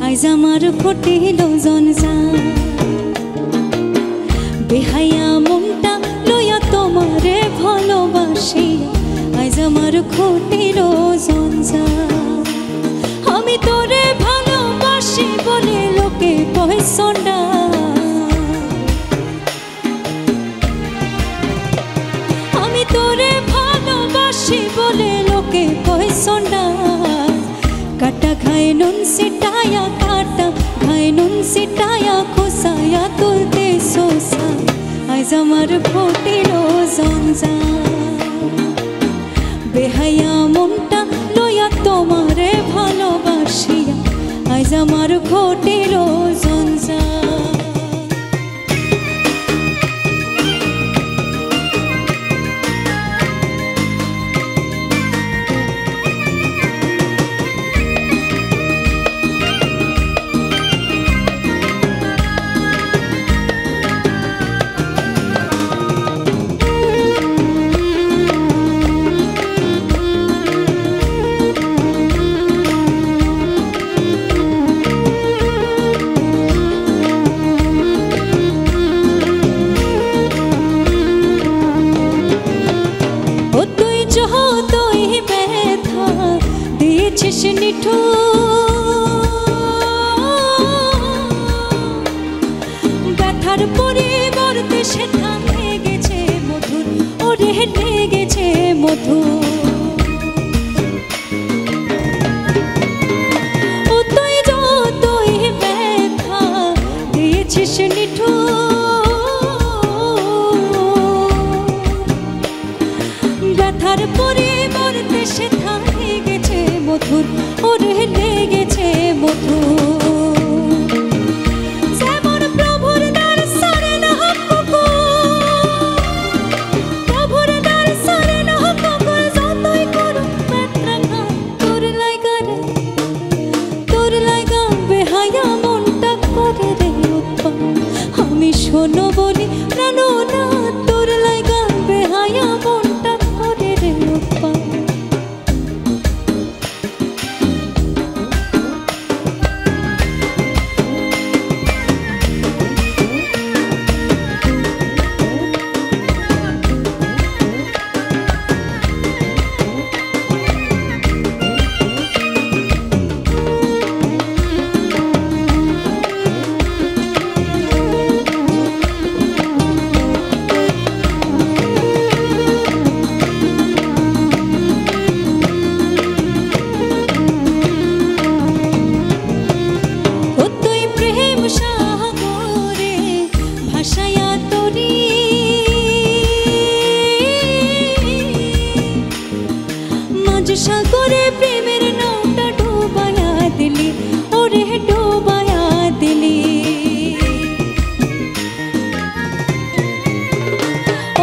আজ আমার ঘটিল জঞ্জাল বেহায়া মনটা লইয়া তোমারে ভালোবাসিয়া আজ আমার ঘটিল জঞ্জাল আমি তোরে ভালোবাসি বলে লোকে কয় সন্ডা আমি তোরে ভালোবাসি বলে লোকে কয় সন্ডা काटा खाए नुन सिटाया काटा खाए नुन सिटाया खोसाया तुलते सोसा आज आमार घटिलो जंजाल बेहाया मनटा लइया तोमारे भालोबासिया आज आमार घटिलो जंजाल ব্যথার পরিবর্তে সেটা লেগেছে মধুর ওরে লেগেছে মধুর ও তুই যতই ব্যথা দিয়েছিস নিঠুর ব্যথার পরিবর্তে সেটা লেগেছে মধুর ওরে লেগেছে মধুর যেমন প্রভুর দর্শনে না প্রভুর দর্শনে না যতই করো ব্যথা তোর লাইগা বেহায়া মনটা করে রে উৎপন্ন আমি শোনো বলি প্রাণ না তোর লাইগা বেহায়া মনটা করে রে উৎপন্ন সাগরে প্রেমের নাওটা ডোবায়া দিলি ওরে ডোবায়া দিলি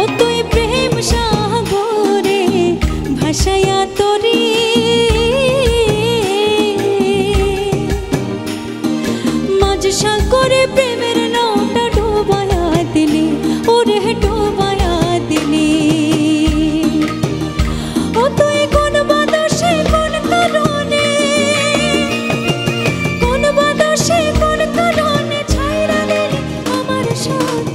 ও তুই প্রেম সাগরে ভাসায়া তোরি মাঝ সাগরে প্রেমের নাওটা ডোবায়া দিলি ওরে ডোবায়া দিলি ও তুই কোন বাতাসে কোন কারণে ছাইরা দিলি আমার সাথ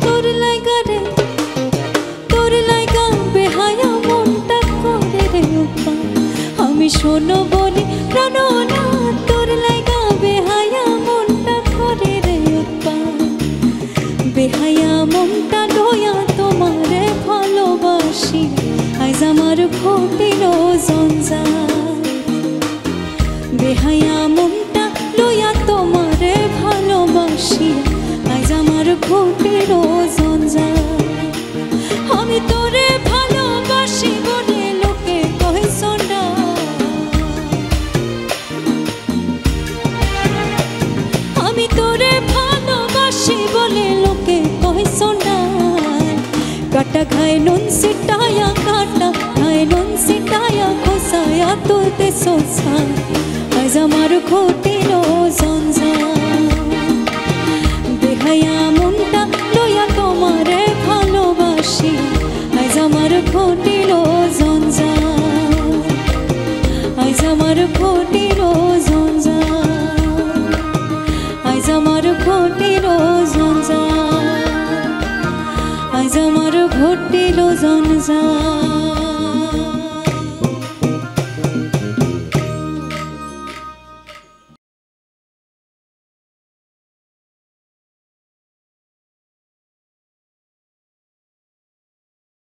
তোর লাইগা বেহায়া মনটা করে রে উৎপন্ন আমি শোনো বলি প্রাণ না তোর লাইগা বেহায়া মনটা করে রে উৎপন্ন বেহায়া মনটা লইয়া তোমারে ভালোবাসি আজ আমার ঘটিল জঞ্জাল বেহায়া মনটা লইয়া তোমারে ভালোবাসি আজ আমার আমার ঘটিল জঞ্জাল। আমি তোরে ভালোবাসি বলে লোকে কহে সোনা, আমি তোরে ভালোবাসি বলে লোকে কহে সোনা। কাটা খায় নুন সিটায়া, কাটা খায় নুন সিটায়া, খোসায়া তুলতে সোসায় আজ আমার ঘটিল জঞ্জাল। বেহায়া মনটা লইয়া তোমারে ভালোবাসি আজ আমার ঘটিল জঞ্জাল, আজ আমার ঘটিল জঞ্জাল, আজ আমার ঘটিল জঞ্জাল, আজ আমার ঘটিল জঞ্জাল।